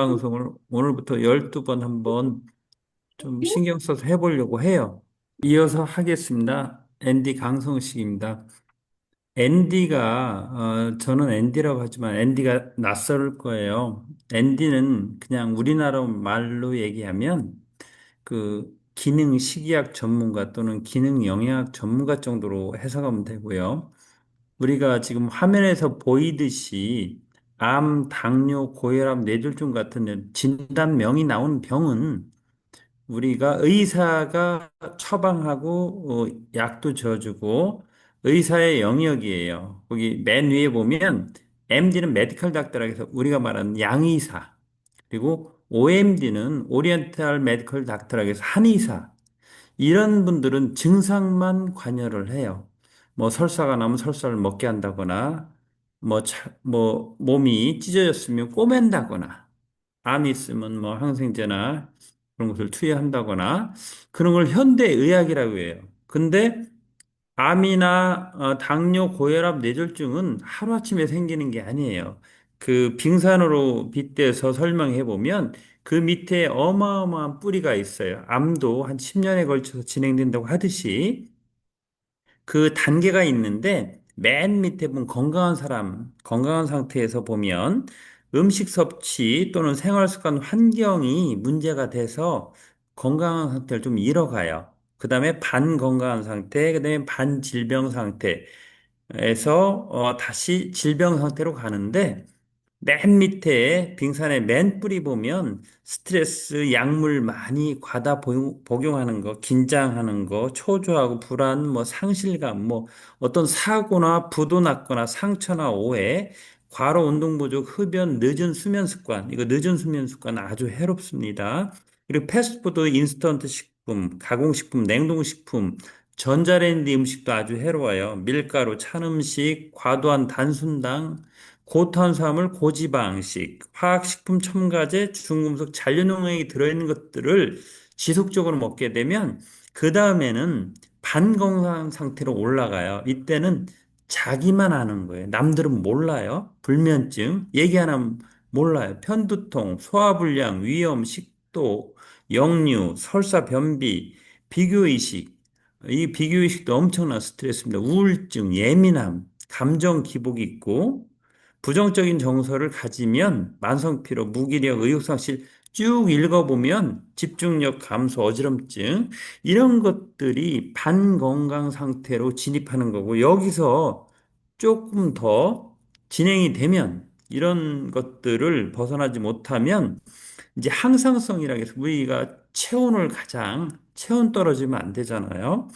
방송을 오늘부터 12번 한번 좀 신경 써서 해보려고 해요. 이어서 하겠습니다. 앤디 강성식입니다. 저는 앤디라고 하지만 앤디가 낯설 거예요. 앤디는 그냥 우리나라 말로 얘기하면 기능 식이학 전문가 또는 기능 영양학 전문가 정도로 해석하면 되고요. 우리가 지금 화면에서 보이듯이 암, 당뇨, 고혈압, 뇌졸중 같은 진단명이 나온 병은 우리가 의사가 처방하고 약도 줘주고 의사의 영역이에요. 거기 맨 위에 보면 MD는 메디컬 닥터라고 해서 우리가 말하는 양의사, 그리고 OMD는 오리엔탈 메디컬 닥터라고 해서 한의사. 이런 분들은 증상만 관여를 해요. 뭐 설사가 나면 설사를 먹게 한다거나, 뭐 몸이 찢어졌으면 꼬맨다거나, 암이 있으면 뭐 항생제나 그런 것을 투여한다거나, 그런 걸 현대의학이라고 해요. 근데 암이나 당뇨, 고혈압, 뇌졸중은 하루아침에 생기는 게 아니에요. 그 빙산으로 빗대서 설명해 보면 그 밑에 어마어마한 뿌리가 있어요. 암도 한 10년에 걸쳐서 진행된다고 하듯이 그 단계가 있는데 맨 밑에 보면 건강한 사람, 건강한 상태에서 보면 음식 섭취 또는 생활 습관 환경이 문제가 돼서 건강한 상태를 좀 잃어가요. 그 다음에 반건강한 상태, 그 다음에 반질병 상태에서 다시 질병 상태로 가는데 맨 밑에 빙산의 맨 뿌리 보면 스트레스, 약물 많이 복용하는 거, 긴장하는 거, 초조하고 불안, 뭐 상실감, 뭐 어떤 사고나 부도 났거나 상처나 오해, 과로 운동 부족, 흡연, 늦은 수면 습관. 이거 늦은 수면 습관 아주 해롭습니다. 그리고 패스트푸드, 인스턴트 식품, 가공식품, 냉동식품, 전자레인지 음식도 아주 해로워요. 밀가루, 찬 음식, 과도한 단순당, 고탄수화물, 고지방식, 화학식품 첨가제, 중금속, 잔류농약이 들어있는 것들을 지속적으로 먹게 되면 그 다음에는 반건강 상태로 올라가요. 이때는 자기만 아는 거예요. 남들은 몰라요. 불면증, 얘기 안 하면 몰라요. 편두통, 소화불량, 위염, 식도, 역류, 설사, 변비, 비교의식. 이 비교의식도 엄청난 스트레스입니다. 우울증, 예민함, 감정 기복이 있고, 부정적인 정서를 가지면 만성피로, 무기력, 의욕상실 쭉 읽어보면 집중력 감소, 어지럼증 이런 것들이 반건강 상태로 진입하는 거고 여기서 조금 더 진행이 되면 이런 것들을 벗어나지 못하면 이제 항상성이라고 해서 우리가 체온 떨어지면 안 되잖아요.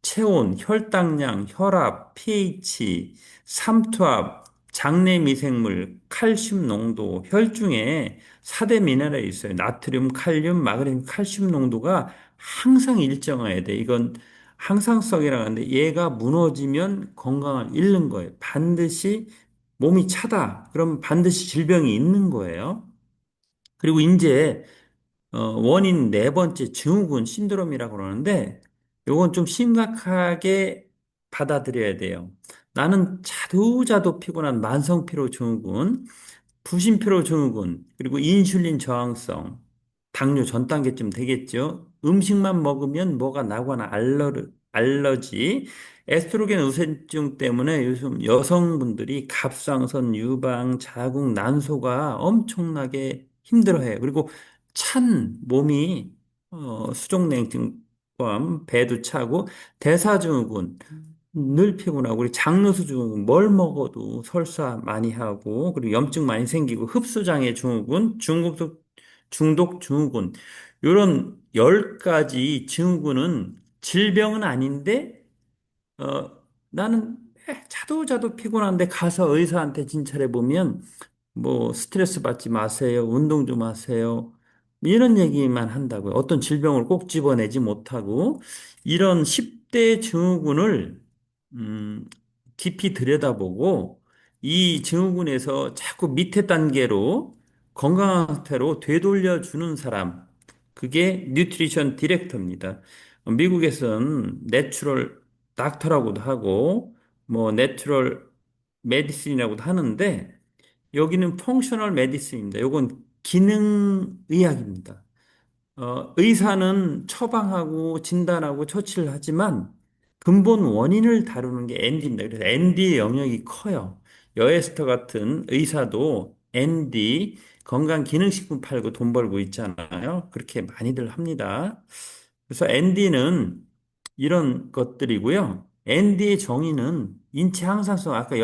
체온, 혈당량, 혈압, pH, 삼투압, 장내 미생물, 칼슘 농도, 혈중에 4대 미네랄이 있어요. 나트륨, 칼륨, 마그네슘, 칼슘 농도가 항상 일정해야 돼. 이건 항상성이라고 하는데 얘가 무너지면 건강을 잃는 거예요. 반드시 몸이 차다. 그럼 반드시 질병이 있는 거예요. 그리고 이제 원인 네 번째 증후군 신드롬이라고 그러는데 요건 좀 심각하게 받아들여야 돼요. 나는 자두자두 피곤한 만성피로 증후군, 부신피로 증후군, 그리고 인슐린 저항성, 당뇨 전 단계쯤 되겠죠. 음식만 먹으면 뭐가 나거나 알러지, 에스트로겐 우선증 때문에 요즘 여성분들이 갑상선, 유방, 자궁, 난소가 엄청나게 힘들어해요. 그리고 찬 몸이 수족냉증 포함 배도 차고 대사증후군 늘 피곤하고 우리 장누수 증후군 뭘 먹어도 설사 많이 하고 그리고 염증 많이 생기고 흡수장애 증후군 중독 증후군 이런 10가지 증후군은 질병은 아닌데 나는 자도 피곤한데 가서 의사한테 진찰해 보면 뭐 스트레스 받지 마세요. 운동 좀 하세요. 이런 얘기만 한다고요. 어떤 질병을 꼭 집어내지 못하고 이런 10대 증후군을 음, 깊이 들여다보고 이 증후군에서 자꾸 밑에 단계로 건강한 상태로 되돌려 주는 사람 그게 뉴트리션 디렉터입니다. 미국에서는 내추럴 닥터라고도 하고 뭐 내추럴 메디슨이라고도 하는데 여기는 펑셔널 메디슨입니다. 요건 기능의학입니다. 의사는 처방하고 진단하고 처치를 하지만 근본 원인을 다루는 게 ND입니다. 그래서 ND의 영역이 커요. 여에스터 같은 의사도 ND, 건강기능식품 팔고 돈 벌고 있잖아요. 그렇게 많이들 합니다. 그래서 ND는 이런 것들이고요. ND의 정의는 인체 항상성, 아까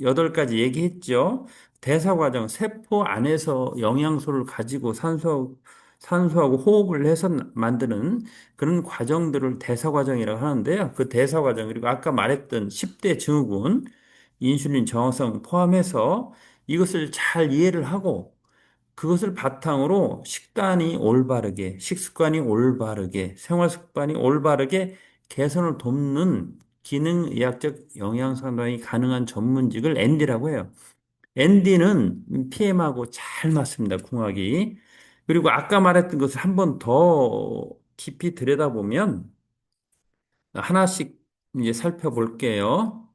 8가지 얘기했죠. 대사과정, 세포 안에서 영양소를 가지고 산소하고 호흡을 해서 만드는 그런 과정들을 대사과정이라고 하는데요. 그 대사과정, 그리고 아까 말했던 10대 증후군, 인슐린 저항성 포함해서 이것을 잘 이해를 하고 그것을 바탕으로 식습관이 올바르게, 생활 습관이 올바르게 개선을 돕는 기능의학적 영양 상담이 가능한 전문직을 ND라고 해요. ND는 PM하고 잘 맞습니다, 궁합이. 그리고 아까 말했던 것을 한 번 더 깊이 들여다보면 하나씩 이제 살펴볼게요.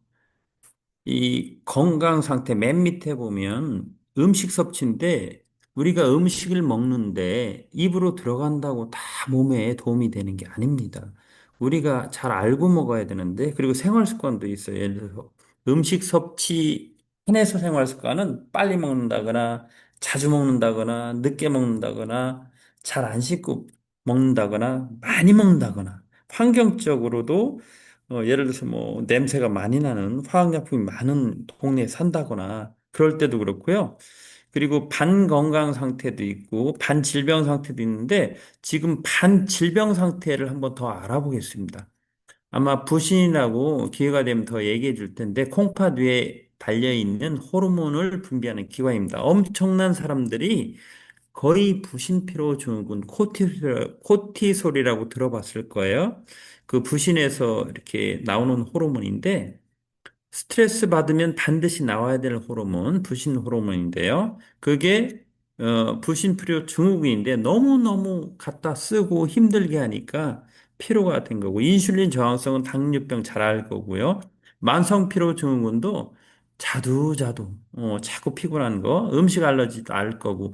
이 건강 상태 맨 밑에 보면 음식 섭취인데 우리가 음식을 먹는데 입으로 들어간다고 다 몸에 도움이 되는 게 아닙니다. 우리가 잘 알고 먹어야 되는데 그리고 생활 습관도 있어요. 예를 들어서 음식 섭취 편에서 생활 습관은 빨리 먹는다거나 자주 먹는다거나 늦게 먹는다거나 잘 안 씻고 먹는다거나 많이 먹는다거나 환경적으로도 예를 들어서 뭐 냄새가 많이 나는 화학약품이 많은 동네에 산다거나 그럴 때도 그렇고요. 그리고 반건강 상태도 있고 반질병 상태도 있는데 지금 반질병 상태를 한번 더 알아보겠습니다. 아마 부신이라고 기회가 되면 더 얘기해 줄 텐데 콩팥 위에 달려 있는 호르몬을 분비하는 기관입니다. 엄청난 사람들이 거의 부신피로 증후군 코티솔이라고 들어봤을 거예요. 그 부신에서 이렇게 나오는 호르몬인데 스트레스 받으면 반드시 나와야 될 호르몬, 부신 호르몬인데요. 그게 부신피로 증후군인데 너무너무 갖다 쓰고 힘들게 하니까 피로가 된 거고 인슐린 저항성은 당뇨병 잘 알 거고요. 만성 피로 증후군도 자두자두 자꾸 피곤한 거, 음식 알러지도 알 거고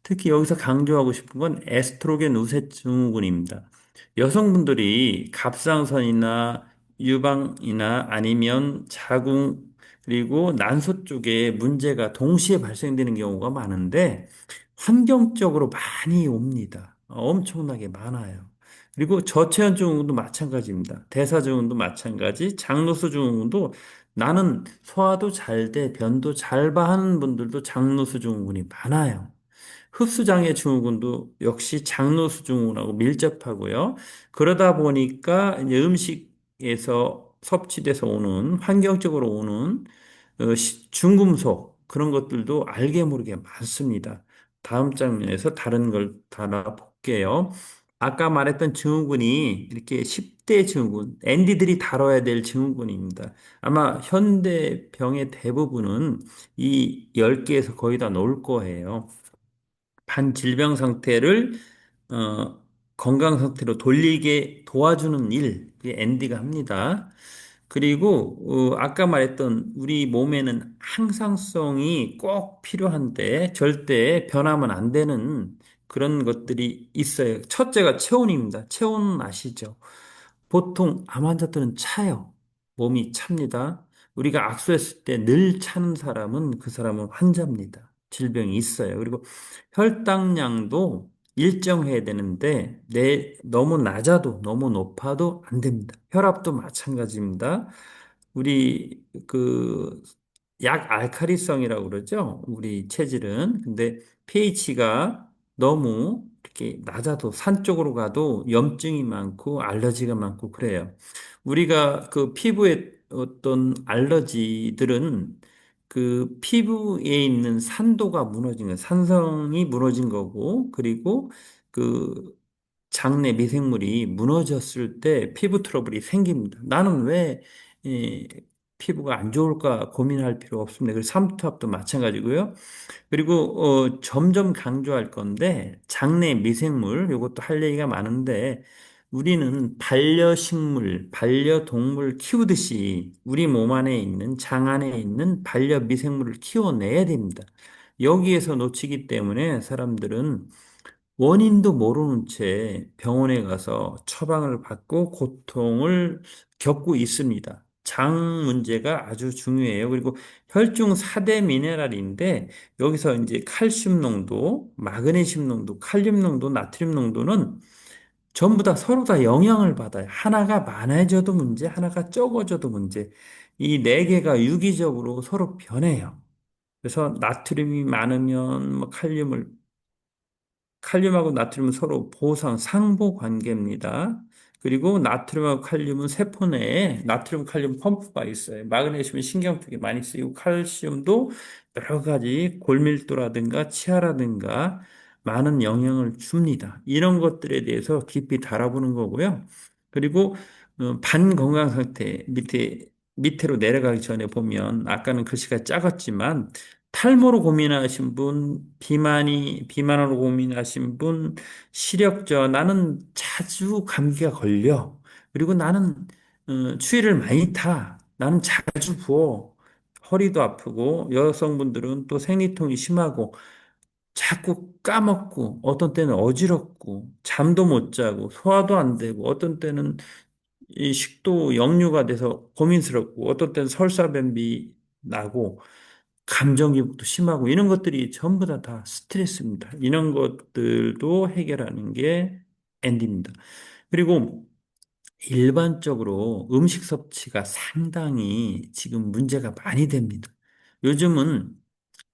특히 여기서 강조하고 싶은 건 에스트로겐 우세 증후군입니다. 여성분들이 갑상선이나 유방이나 아니면 자궁 그리고 난소 쪽에 문제가 동시에 발생되는 경우가 많은데 환경적으로 많이 옵니다. 엄청나게 많아요. 그리고 저체온 증후군도 마찬가지입니다. 대사증후군도 마찬가지, 장로수 증후군도 나는 소화도 잘 돼, 변도 잘 봐 하는 분들도 장로수 증후군이 많아요. 흡수장애 증후군도 역시 장로수 증후군하고 밀접하고요. 그러다 보니까 이제 음식에서 섭취돼서 오는 환경적으로 오는 중금속 그런 것들도 알게 모르게 많습니다. 다음 장면에서 다른 걸 다뤄볼게요. 아까 말했던 증후군이 이렇게 10대 증후군, 앤디들이 다뤄야 될 증후군입니다. 아마 현대 병의 대부분은 이 10개에서 거의 다 놓을 거예요. 반질병 상태를 어, 건강 상태로 돌리게 도와주는 일, 그게 앤디가 합니다. 그리고 아까 말했던 우리 몸에는 항상성이 꼭 필요한데 절대 변하면 안 되는 그런 것들이 있어요. 첫째가 체온입니다. 체온은 아시죠? 보통 암 환자들은 차요. 몸이 찹니다. 우리가 악수했을 때 늘 차는 사람은 그 사람은 환자입니다. 질병이 있어요. 그리고 혈당량도 일정해야 되는데 너무 낮아도 너무 높아도 안 됩니다. 혈압도 마찬가지입니다. 우리 그 약 알칼리성이라고 그러죠. 우리 체질은. 근데 pH가 너무 이렇게 낮아도 산 쪽으로 가도 염증이 많고 알러지가 많고 그래요. 우리가 그 피부에 어떤 알러지들은 그 피부에 있는 산도가 무너진 거예요. 산성이 무너진 거고, 그리고 그 장내 미생물이 무너졌을 때 피부 트러블이 생깁니다. 나는 왜 피부가 안 좋을까 고민할 필요 없습니다. 그리고 삼투압도 마찬가지고요. 그리고 점점 강조할 건데 장내 미생물 이것도 할 얘기가 많은데 우리는 반려식물, 반려동물 키우듯이 우리 몸 안에 있는 장 안에 있는 반려미생물을 키워내야 됩니다. 여기에서 놓치기 때문에 사람들은 원인도 모르는 채 병원에 가서 처방을 받고 고통을 겪고 있습니다. 장 문제가 아주 중요해요. 그리고 혈중 4대 미네랄인데 여기서 이제 칼슘 농도, 마그네슘 농도, 칼륨 농도, 나트륨 농도는 전부 다 서로 다 영향을 받아요. 하나가 많아져도 문제, 하나가 적어져도 문제. 이 네 개가 유기적으로 서로 변해요. 그래서 나트륨이 많으면 뭐 칼륨하고 나트륨은 서로 보상, 상보 관계입니다. 그리고 나트륨하고 칼륨은 세포 내에 나트륨, 칼륨 펌프가 있어요. 마그네슘은 신경 쪽에 많이 쓰이고 칼슘도 여러 가지 골밀도라든가 치아라든가 많은 영향을 줍니다. 이런 것들에 대해서 깊이 달아보는 거고요. 그리고 반건강 상태 밑으로 내려가기 전에 보면 아까는 글씨가 작았지만 탈모로 고민하신 분, 비만으로 고민하신 분, 시력저, 나는 자주 감기가 걸려. 그리고 나는 추위를 많이 타. 나는 자주 부어. 허리도 아프고, 여성분들은 또 생리통이 심하고, 자꾸 까먹고, 어떤 때는 어지럽고, 잠도 못 자고, 소화도 안 되고, 어떤 때는 이 식도 역류가 돼서 고민스럽고, 어떤 때는 설사변비 나고, 감정기복도 심하고 이런 것들이 전부 다 스트레스입니다. 이런 것들도 해결하는 게 엔디입니다. 그리고 일반적으로 음식 섭취가 상당히 지금 문제가 많이 됩니다. 요즘은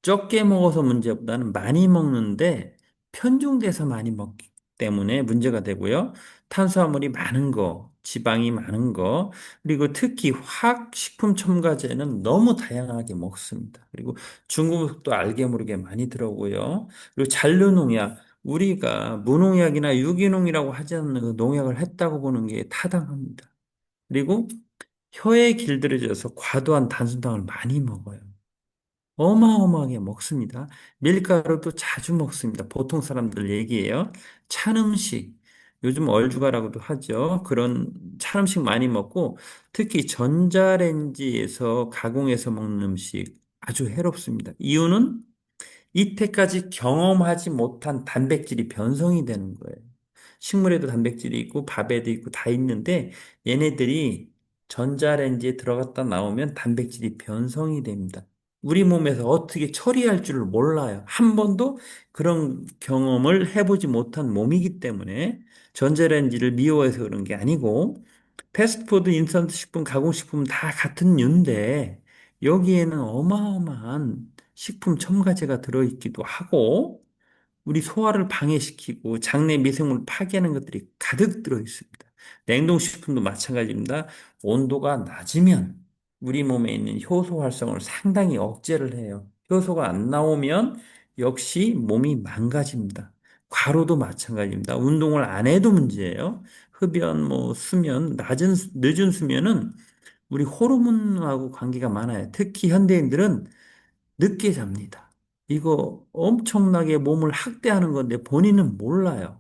적게 먹어서 문제보다는 많이 먹는데 편중돼서 많이 먹기 때문에 문제가 되고요. 탄수화물이 많은 거, 지방이 많은 거, 그리고 특히 화학식품 첨가제는 너무 다양하게 먹습니다. 그리고 중금속도 알게 모르게 많이 들어오고요. 그리고 잔류농약, 우리가 무농약이나 유기농이라고 하지 않는 그 농약을 했다고 보는 게 타당합니다. 그리고 혀에 길들여져서 과도한 단순당을 많이 먹어요. 어마어마하게 먹습니다. 밀가루도 자주 먹습니다. 보통 사람들 얘기예요. 찬 음식, 요즘 얼죽아라고도 하죠. 그런 찬 음식 많이 먹고 특히 전자레인지에서 가공해서 먹는 음식 아주 해롭습니다. 이유는 이때까지 경험하지 못한 단백질이 변성이 되는 거예요. 식물에도 단백질이 있고 밥에도 있고 다 있는데 얘네들이 전자레인지에 들어갔다 나오면 단백질이 변성이 됩니다. 우리 몸에서 어떻게 처리할 줄을 몰라요. 한 번도 그런 경험을 해보지 못한 몸이기 때문에 전자레인지를 미워해서 그런 게 아니고 패스트푸드, 인스턴트 식품, 가공식품 다 같은 류인데 여기에는 어마어마한 식품 첨가제가 들어있기도 하고 우리 소화를 방해시키고 장내 미생물 파괴하는 것들이 가득 들어 있습니다. 냉동식품도 마찬가지입니다. 온도가 낮으면 우리 몸에 있는 효소 활성을 상당히 억제를 해요. 효소가 안 나오면 역시 몸이 망가집니다. 과로도 마찬가지입니다. 운동을 안 해도 문제예요. 흡연, 수면, 늦은 수면은 우리 호르몬하고 관계가 많아요. 특히 현대인들은 늦게 잡니다. 이거 엄청나게 몸을 학대하는 건데 본인은 몰라요.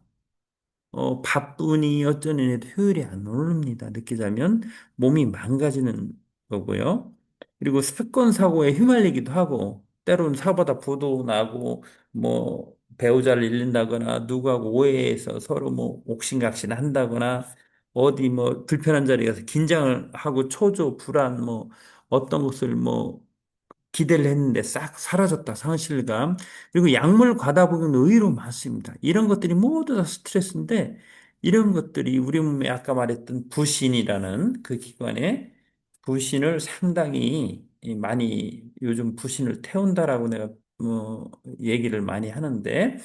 바쁘니 어쩌니 해도 효율이 안 오릅니다. 늦게 자면 몸이 망가지는 거고요. 그리고 사건 사고에 휘말리기도 하고 때로는 사고보다 부도 나고 배우자를 잃는다거나 누구하고 오해해서 서로 옥신각신 한다거나 어디 불편한 자리에 가서 긴장을 하고 초조 불안 어떤 것을 기대를 했는데 싹 사라졌다, 상실감. 그리고 약물 과다 복용도 의외로 많습니다. 이런 것들이 모두 다 스트레스인데, 이런 것들이 우리 몸에 아까 말했던 부신이라는 그 기관에 부신을 상당히 많이 요즘 부신을 태운다라고 내가 얘기를 많이 하는데,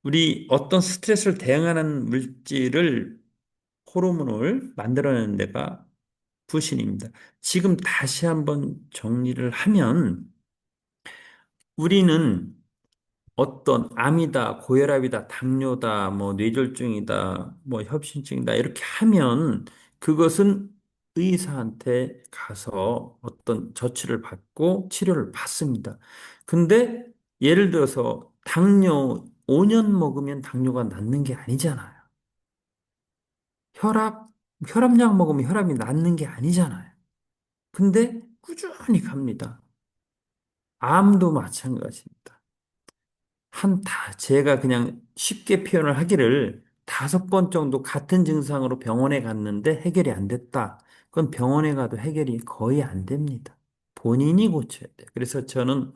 우리 어떤 스트레스를 대응하는 물질을 호르몬을 만들어내는 데가 부신입니다. 지금 다시 한번 정리를 하면 우리는 어떤 암이다, 고혈압이다, 당뇨다, 뇌졸중이다, 협심증이다 이렇게 하면 그것은 의사한테 가서 어떤 조치를 받고 치료를 받습니다. 근데 예를 들어서 당뇨 5년 먹으면 당뇨가 낫는 게 아니잖아요. 혈압, 혈압약 먹으면 혈압이 낫는 게 아니잖아요. 근데 꾸준히 갑니다. 암도 마찬가지입니다. 제가 그냥 쉽게 표현을 하기를 5번 정도 같은 증상으로 병원에 갔는데 해결이 안 됐다. 그건 병원에 가도 해결이 거의 안 됩니다. 본인이 고쳐야 돼요. 그래서 저는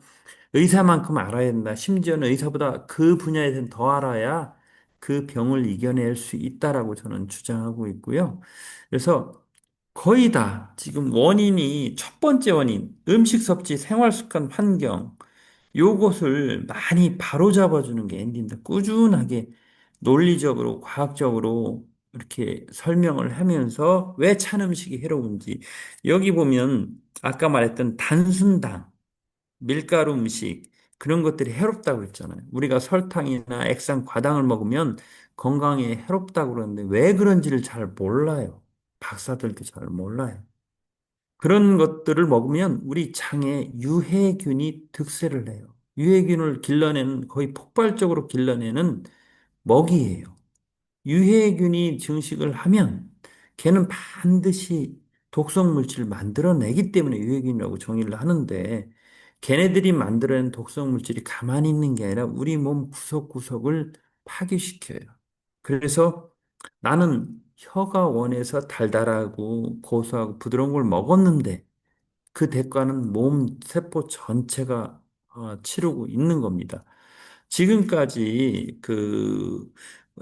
의사만큼 알아야 된다. 심지어는 의사보다 그 분야에 대해서 더 알아야 그 병을 이겨낼 수 있다라고 저는 주장하고 있고요. 그래서 거의 다 지금 원인이 첫 번째 원인, 음식 섭취, 생활 습관, 환경, 요것을 많이 바로잡아주는 게 엔딩입니다. 꾸준하게 논리적으로, 과학적으로 이렇게 설명을 하면서 왜 찬 음식이 해로운지. 여기 보면 아까 말했던 단순당, 밀가루 음식, 그런 것들이 해롭다고 그랬잖아요. 우리가 설탕이나 액상, 과당을 먹으면 건강에 해롭다고 그러는데 왜 그런지를 잘 몰라요. 박사들도 잘 몰라요. 그런 것들을 먹으면 우리 장에 유해균이 득세를 해요. 유해균을 길러내는, 거의 폭발적으로 길러내는 먹이예요. 유해균이 증식을 하면 걔는 반드시 독성 물질을 만들어내기 때문에 유해균이라고 정의를 하는데, 걔네들이 만들어낸 독성 물질이 가만히 있는 게 아니라 우리 몸 구석구석을 파괴시켜요. 그래서 나는 혀가 원해서 달달하고 고소하고 부드러운 걸 먹었는데 그 대가는 몸 세포 전체가 치르고 있는 겁니다. 지금까지 그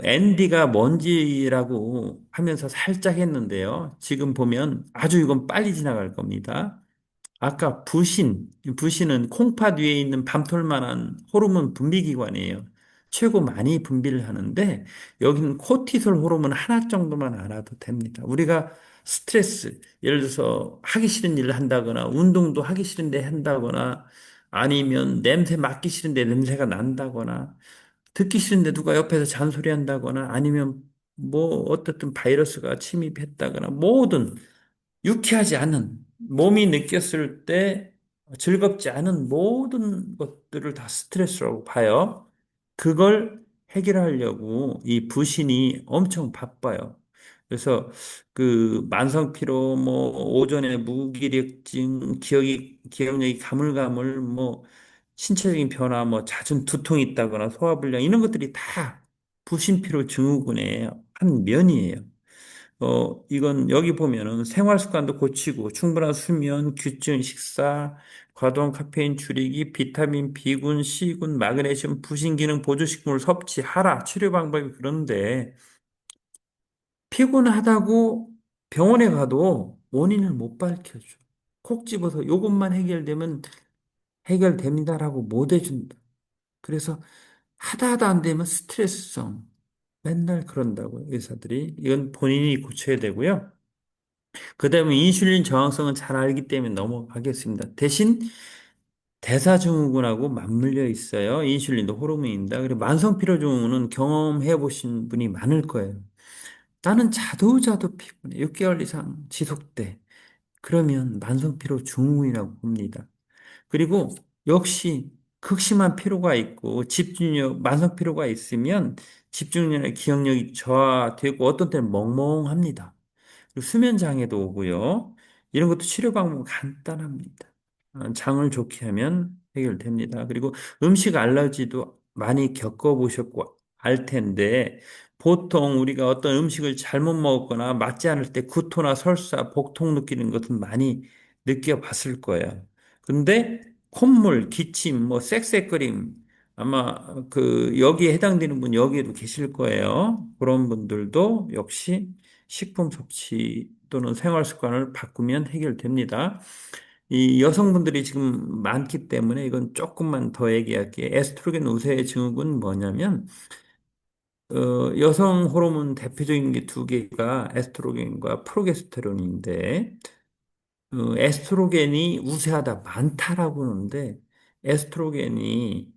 앤디가 뭔지라고 하면서 살짝 했는데요. 지금 보면 아주 이건 빨리 지나갈 겁니다. 아까 부신은 콩팥 위에 있는 밤톨만한 호르몬 분비기관이에요. 최고 많이 분비를 하는데 여기는 코티솔 호르몬 하나 정도만 알아도 됩니다. 우리가 스트레스, 예를 들어서 하기 싫은 일을 한다거나 운동도 하기 싫은데 한다거나 아니면 냄새 맡기 싫은데 냄새가 난다거나 듣기 싫은데 누가 옆에서 잔소리한다거나 아니면 뭐 어떻든 바이러스가 침입했다거나 모든 유쾌하지 않은 몸이 느꼈을 때 즐겁지 않은 모든 것들을 다 스트레스라고 봐요. 그걸 해결하려고 이 부신이 엄청 바빠요. 그래서 그 만성 피로, 뭐 오전에 무기력증, 기억력이 가물가물, 뭐 신체적인 변화, 뭐 잦은 두통이 있다거나 소화불량 이런 것들이 다 부신피로 증후군의 한 면이에요. 이건 여기 보면은 생활 습관도 고치고 충분한 수면, 규칙 식사, 과도한 카페인 줄이기, 비타민 B군, C군, 마그네슘, 부신 기능 보조식품을 섭취하라. 치료 방법이 그런데 피곤하다고 병원에 가도 원인을 못 밝혀줘. 콕 집어서 이것만 해결되면 해결됩니다라고 못 해준다. 그래서 하다 안 되면 스트레스성. 맨날 그런다고요, 의사들이. 이건 본인이 고쳐야 되고요. 그다음에 인슐린 저항성은 잘 알기 때문에 넘어가겠습니다. 대신 대사증후군하고 맞물려 있어요. 인슐린도 호르몬입니다. 그리고 만성피로증후군은 경험해 보신 분이 많을 거예요. 나는 자도 피곤해. 6개월 이상 지속돼. 그러면 만성피로증후군이라고 봅니다. 그리고 역시 극심한 피로가 있고 만성 피로가 있으면 집중력이나 기억력이 저하되고 어떤 때는 멍멍합니다. 그리고 수면 장애도 오고요. 이런 것도 치료 방법은 간단합니다. 장을 좋게 하면 해결됩니다. 그리고 음식 알러지도 많이 겪어보셨고 알 텐데 보통 우리가 어떤 음식을 잘못 먹거나 맞지 않을 때 구토나 설사, 복통 느끼는 것은 많이 느껴봤을 거예요. 근데 콧물, 기침, 뭐 쌕쌕거림 아마 그 여기에 해당되는 분 여기에도 계실 거예요. 그런 분들도 역시 식품 섭취 또는 생활 습관을 바꾸면 해결됩니다. 이 여성분들이 지금 많기 때문에 이건 조금만 더 얘기할게요. 에스트로겐 우세 증후군 뭐냐면 여성 호르몬 대표적인 게 두 개가 에스트로겐과 프로게스테론인데 에스트로겐이 우세하다 많다라고 하는데 에스트로겐이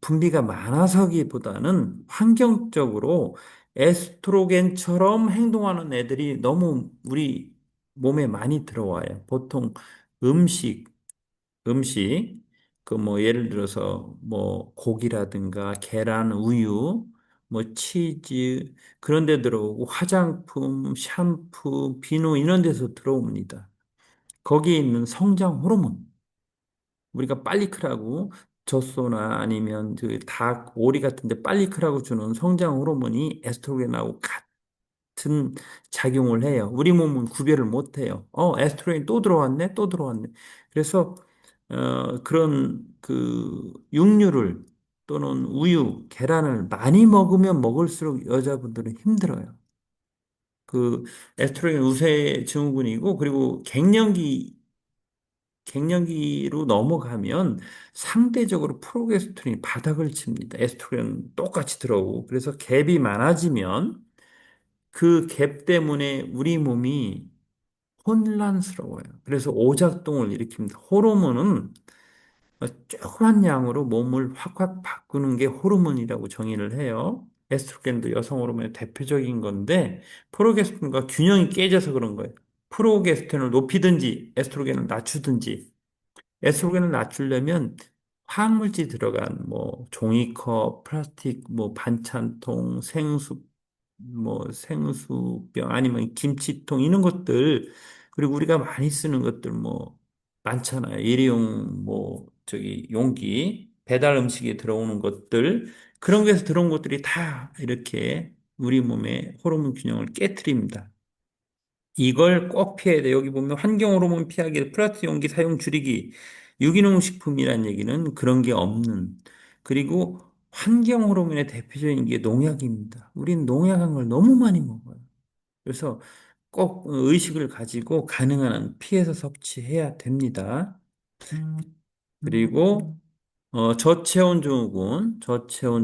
분비가 많아서기보다는 환경적으로 에스트로겐처럼 행동하는 애들이 너무 우리 몸에 많이 들어와요. 보통 음식, 음식, 그 뭐 예를 들어서 뭐 고기라든가 계란, 우유, 뭐 치즈 그런 데 들어오고 화장품, 샴푸, 비누 이런 데서 들어옵니다. 거기에 있는 성장 호르몬, 우리가 빨리 크라고 젖소나 아니면 그 닭, 오리 같은 데 빨리 크라고 주는 성장 호르몬이 에스트로겐하고 같은 작용을 해요. 우리 몸은 구별을 못 해요. 에스트로겐 또 들어왔네, 또 들어왔네. 그래서 그런 그 육류를 또는 우유, 계란을 많이 먹으면 먹을수록 여자분들은 힘들어요. 그 에스트로겐 우세 증후군이고 그리고 갱년기로 넘어가면 상대적으로 프로게스테론이 바닥을 칩니다. 에스트로겐 똑같이 들어오고 그래서 갭이 많아지면 그 갭 때문에 우리 몸이 혼란스러워요. 그래서 오작동을 일으킵니다. 호르몬은 조그만 양으로 몸을 확확 바꾸는 게 호르몬이라고 정의를 해요. 에스트로겐도 여성 호르몬의 대표적인 건데 프로게스테론과 균형이 깨져서 그런 거예요. 프로게스테론을 높이든지 에스트로겐을 낮추든지 에스트로겐을 낮추려면 화학물질이 들어간 뭐 종이컵, 플라스틱, 뭐 반찬통, 생수병 아니면 김치통 이런 것들 그리고 우리가 많이 쓰는 것들 뭐 많잖아요. 일회용 뭐 저기 용기 배달 음식에 들어오는 것들 그런 거에서 들어온 것들이 다 이렇게 우리 몸의 호르몬 균형을 깨트립니다. 이걸 꼭 피해야 돼. 여기 보면 환경 호르몬 피하기, 플라스틱 용기 사용 줄이기, 유기농 식품이란 얘기는 그런 게 없는. 그리고 환경 호르몬의 대표적인 게 농약입니다. 우린 농약한 걸 너무 많이 먹어요. 그래서 꼭 의식을 가지고 가능한 한 피해서 섭취해야 됩니다. 그리고 저체온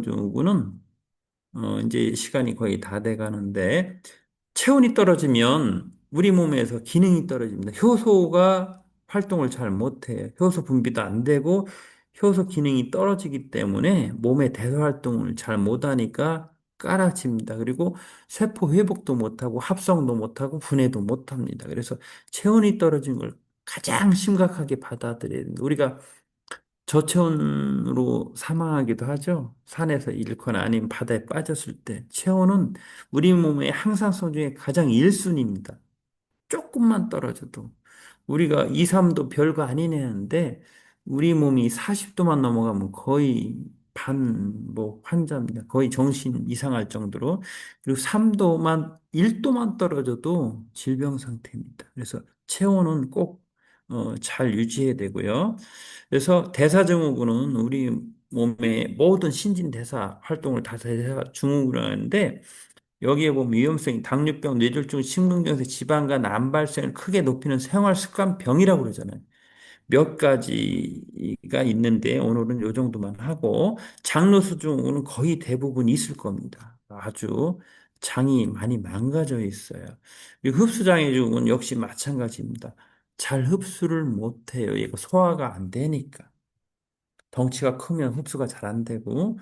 증후군은 이제 시간이 거의 다 돼 가는데 체온이 떨어지면 우리 몸에서 기능이 떨어집니다. 효소가 활동을 잘 못해요. 효소 분비도 안 되고 효소 기능이 떨어지기 때문에 몸의 대사 활동을 잘 못하니까 깔아집니다. 그리고 세포 회복도 못하고 합성도 못하고 분해도 못합니다. 그래서 체온이 떨어진 걸 가장 심각하게 받아들여야 됩니다. 우리가 저체온으로 사망하기도 하죠. 산에서 잃거나 아니면 바다에 빠졌을 때. 체온은 우리 몸의 항상성 중에 가장 1순위입니다. 조금만 떨어져도. 우리가 2, 3도 별거 아니네 하는데 우리 몸이 40도만 넘어가면 거의 뭐 환자입니다. 거의 정신 이상할 정도로. 그리고 3도만, 1도만 떨어져도 질병 상태입니다. 그래서 체온은 꼭 잘 유지해야 되고요. 그래서 대사증후군은 우리 몸의 모든 신진대사 활동을 다 대사증후군이라고 하는데 여기에 보면 위험성이 당뇨병, 뇌졸중, 심근경색, 지방간, 암 발생을 크게 높이는 생활습관병이라고 그러잖아요. 몇 가지가 있는데 오늘은 요 정도만 하고 장로수증후군은 거의 대부분 있을 겁니다. 아주 장이 많이 망가져 있어요. 이 흡수장애 증후군 역시 마찬가지입니다. 잘 흡수를 못해요. 얘가 소화가 안 되니까. 덩치가 크면 흡수가 잘 안 되고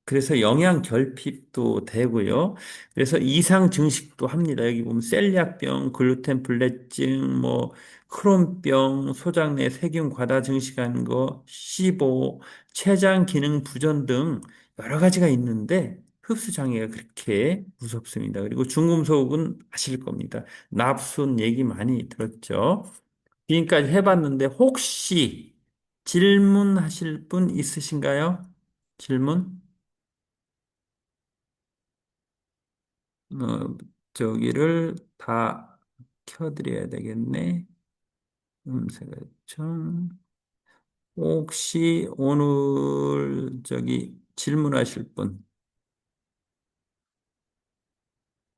그래서 영양 결핍도 되고요. 그래서 이상 증식도 합니다. 여기 보면 셀리악병, 글루텐 불내증, 뭐 크론병, 소장 내 세균 과다 증식하는 거, 시보, 췌장 기능 부전 등 여러 가지가 있는데 흡수 장애가 그렇게 무섭습니다. 그리고 중금속은 아실 겁니다. 납순 얘기 많이 들었죠. 지금까지 해봤는데 혹시 질문하실 분 있으신가요? 질문? 어, 저기를 다 켜드려야 되겠네. 음색 요청. 혹시 오늘 저기 질문하실 분,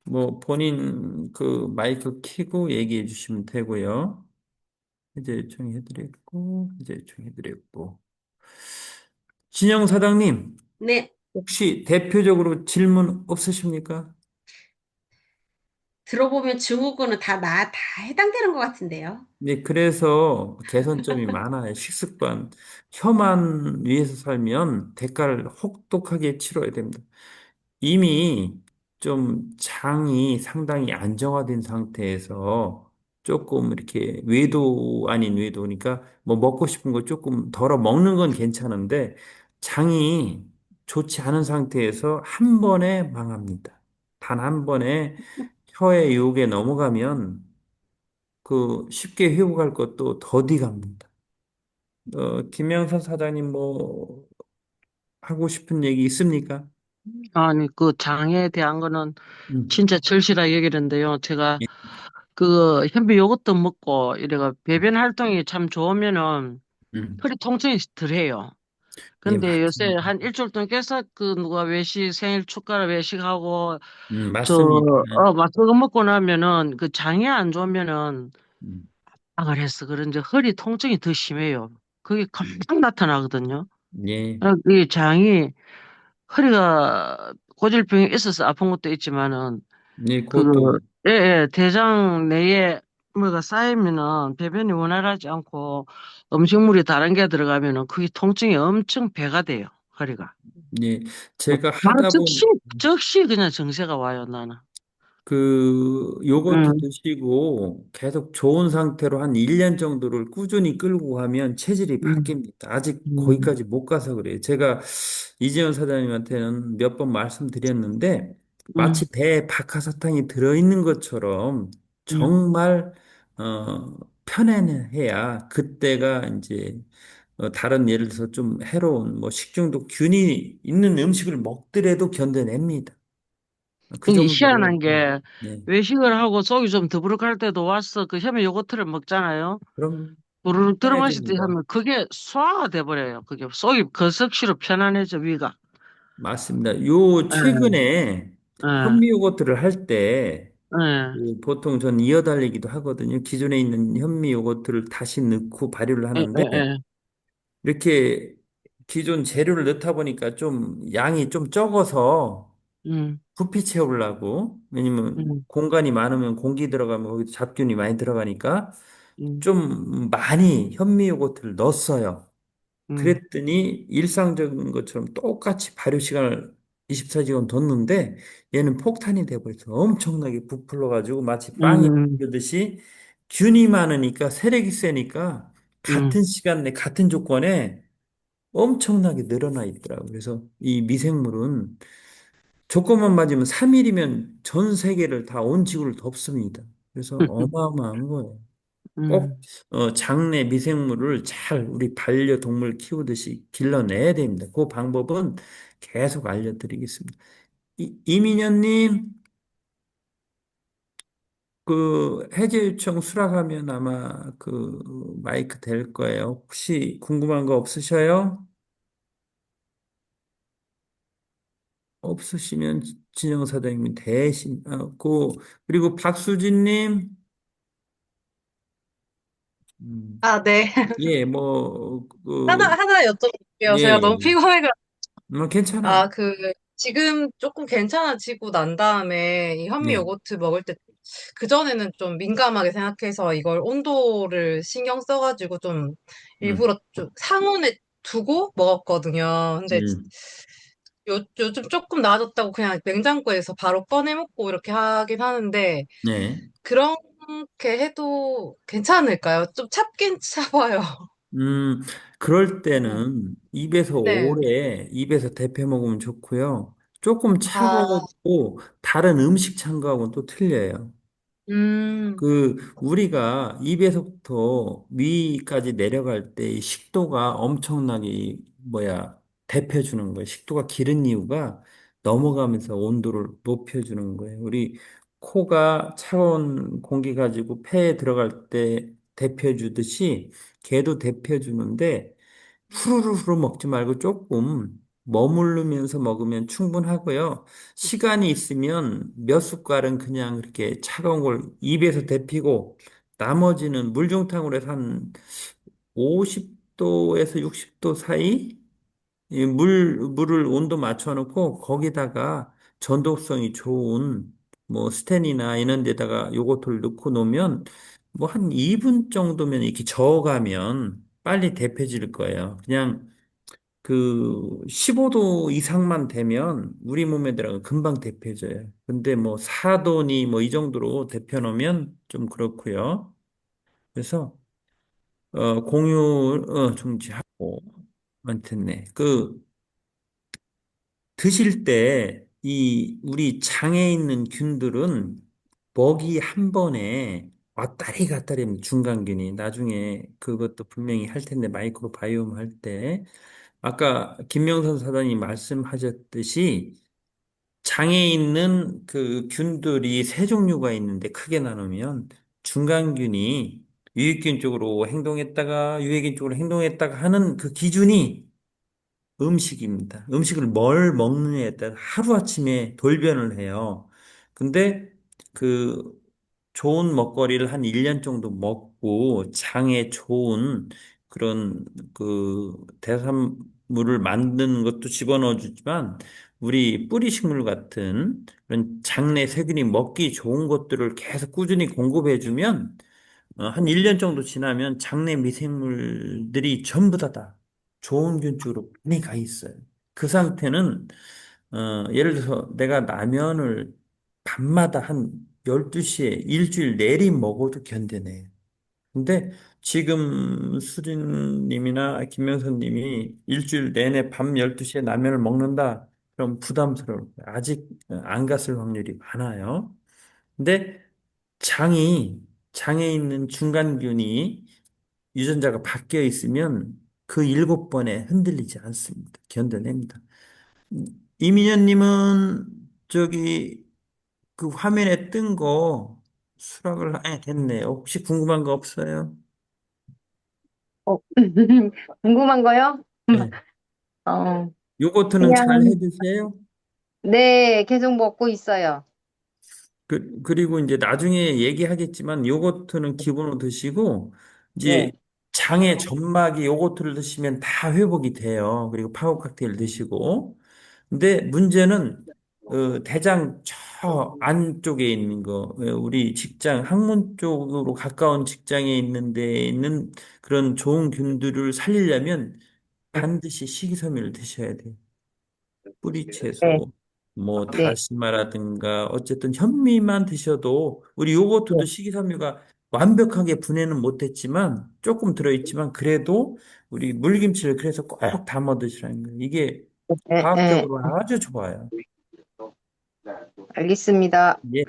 뭐 본인 그 마이크 켜고 얘기해 주시면 되고요. 이제 요청해드렸고, 이제 요청해드렸고. 진영 사장님, 네, 혹시 대표적으로 질문 없으십니까? 들어보면 증후군은 다 해당되는 것 같은데요. 네, 그래서 개선점이 많아요. 식습관. 혀만 위해서 살면 대가를 혹독하게 치러야 됩니다. 이미 좀 장이 상당히 안정화된 상태에서 조금 이렇게 외도 아닌 외도니까 뭐 먹고 싶은 거 조금 덜어 먹는 건 괜찮은데 장이 좋지 않은 상태에서 한 번에 망합니다. 단 한 번에 혀의 유혹에 넘어가면 그 쉽게 회복할 것도 더디 갑니다. 김영선 사장님 뭐 하고 싶은 얘기 있습니까? 아니, 그 장애에 대한 거는 음, 진짜 절실하게 여기는데요. 제가 예, 그 현미 요거트 먹고 이래가 배변 활동이 참 좋으면은 음, 허리 통증이 덜해요. 예, 근데 요새 맞습니다. 한 일주일 동안 계속 그 누가 외식, 생일 축가를 외식하고 맞습니다. 맛소금 먹고 나면은 그 장이 안 좋으면은 음, 아, 그래서 그런지 허리 통증이 더 심해요. 그게 금방 나타나거든요. 예, 이 장이 허리가 고질병이 있어서 아픈 것도 있지만은 예, 그 그것도, 예, 예, 대장 내에 뭐가 쌓이면은 배변이 원활하지 않고 음식물이 다른 게 들어가면은 그게 통증이 엄청 배가 돼요. 허리가. 예, 제가 바로 하다 즉시 보니, 즉시 그냥 증세가 와요, 나는. 요거트 음, 드시고 계속 좋은 상태로 한 1년 정도를 꾸준히 끌고 가면 체질이 음, 바뀝니다. 아직 음, 거기까지 못 가서 그래요. 제가 이재현 사장님한테는 몇 번 말씀드렸는데 음, 마치 배에 박하사탕이 들어있는 것처럼 음. 정말 편안해야 그때가 이제 다른 예를 들어서 좀 해로운 뭐 식중독 균이 있는 음식을 먹더라도 견뎌냅니다. 그 이게 정도로 희한한 게 네. 외식을 하고 속이 좀 더부룩할 때도 와서 그 햄에 요거트를 먹잖아요. 그럼 부르륵 들어마실 때 편해집니다. 하면 그게 소화가 돼버려요. 그게 속이 거석시로 편안해져, 위가. 맞습니다. 요 예, 최근에 예, 현미 요거트를 할 때 예, 보통 전 이어달리기도 하거든요. 기존에 있는 현미 요거트를 다시 넣고 발효를 예, 하는데 예, 이렇게 기존 재료를 넣다 보니까 좀 양이 좀 적어서 음, 부피 채우려고 왜냐면 음, 공간이 많으면 공기 들어가면 거기도 잡균이 많이 들어가니까 음, 좀 많이 현미 요거트를 넣었어요. 음, 그랬더니 일상적인 것처럼 똑같이 발효 시간을 24시간 뒀는데 얘는 폭탄이 돼버려서 엄청나게 부풀어가지고 마치 빵이 음, 부르듯이 균이 많으니까 세력이 세니까 음, 같은 시간 내 같은 조건에 엄청나게 늘어나 있더라고요. 그래서 이 미생물은 조건만 맞으면 3일이면 전 세계를 다 온 지구를 덮습니다. 그래서 어마어마한 거예요. 꼭 음. 장내 미생물을 잘 우리 반려동물 키우듯이 길러내야 됩니다. 그 방법은 계속 알려드리겠습니다. 이민현님, 그 해제 요청 수락하면 아마 그 마이크 될 거예요. 혹시 궁금한 거 없으셔요? 없으시면 진영 사장님이 대신 그리고 박수진님, 음, 아, 네. 예, 뭐, 하나 여쭤볼게요. 예, 제가 너무 예, 피곤해가, 뭐 괜찮아요. 아, 지금 조금 괜찮아지고 난 다음에 이 현미 네, 요거트 먹을 때, 그전에는 좀 민감하게 생각해서 이걸 온도를 신경 써가지고 좀 음, 일부러 좀 상온에 두고 먹었거든요. 근데 음, 요즘 조금 나아졌다고 그냥 냉장고에서 바로 꺼내 먹고 이렇게 하긴 하는데, 네. 그렇게 해도 괜찮을까요? 좀 찹긴 차봐요. 음, 그럴 네. 때는 입에서 네. 오래 입에서 데펴 먹으면 좋고요. 조금 아, 차가워도 다른 음식 찬 거하고는 또 틀려요. 음, 우리가 입에서부터 위까지 내려갈 때 이 식도가 엄청나게 데펴주는 거예요. 식도가 기른 이유가 넘어가면서 온도를 높여주는 거예요. 우리 코가 차가운 공기 가지고 폐에 들어갈 때 데펴주듯이 걔도 데펴주는데 후루루후루 먹지 말고 조금 머무르면서 먹으면 충분하고요. 시간이 있으면 몇 숟갈은 그냥 그렇게 차가운 걸 입에서 데피고 나머지는 물중탕으로 해서 한 50도에서 60도 사이 물을 온도 맞춰놓고 거기다가 전독성이 좋은 뭐 스텐이나 이런 데다가 요거트를 넣고 놓으면 뭐 한 2분 정도면 이렇게 저어가면 빨리 데펴질 거예요. 그냥 15도 이상만 되면 우리 몸에 들어가 금방 데펴져요. 근데 뭐 4도니 뭐 이 정도로 데펴 놓으면 좀 그렇고요. 그래서 공유 중지하고 아무튼 네. 드실 때 이 우리 장에 있는 균들은 먹이 한 번에 왔다리 갔다리 하는 중간균이 나중에 그것도 분명히 할 텐데 마이크로바이옴 할 때 아까 김명선 사장님 말씀하셨듯이 장에 있는 그 균들이 세 종류가 있는데 크게 나누면 중간균이 유익균 쪽으로 행동했다가 유해균 쪽으로 행동했다가 하는 그 기준이 음식입니다. 음식을 뭘 먹느냐에 따라 하루아침에 돌변을 해요. 근데 그 좋은 먹거리를 한 1년 정도 먹고 장에 좋은 그런 그 대사물을 만드는 것도 집어넣어 주지만 우리 뿌리식물 같은 그런 장내 세균이 먹기 좋은 것들을 계속 꾸준히 공급해 주면 한 1년 정도 지나면 장내 미생물들이 전부 다 좋은 균 쪽으로 많이 가 있어요. 그 상태는 예를 들어서 내가 라면을 밤마다 한 12시에 일주일 내리 먹어도 견뎌내요. 근데 지금 수진님이나 김명선님이 일주일 내내 밤 12시에 라면을 먹는다? 그럼 부담스러울 거예요. 아직 안 갔을 확률이 많아요. 근데 장이, 장에 있는 중간균이 유전자가 바뀌어 있으면 그 7번에 흔들리지 않습니다. 견뎌냅니다. 이민현님은 저기 그 화면에 뜬 거 수락을 됐네요. 혹시 궁금한 거 없어요? 어, 궁금한 거요? 네. 어, 요거트는 잘 해 그냥, 드세요? 네, 계속 먹고 있어요. 그리고 이제 나중에 얘기하겠지만 요거트는 기본으로 드시고 이제 네, 장의 점막이 요거트를 드시면 다 회복이 돼요. 그리고 파워 칵테일 드시고. 근데 문제는 대장 저 안쪽에 있는 거, 우리 직장 항문 쪽으로 가까운 직장에 있는 데 있는 그런 좋은 균들을 살리려면 반드시 식이섬유를 드셔야 돼요. 네, 뿌리채소, 뭐 네, 다시마라든가 어쨌든 현미만 드셔도 우리 요거트도 네, 식이섬유가 완벽하게 분해는 못했지만 조금 들어있지만 그래도 우리 물김치를 그래서 꼭 담아 드시라는 거예요. 이게 네, 네, 과학적으로 아주 좋아요. 알겠습니다. 예.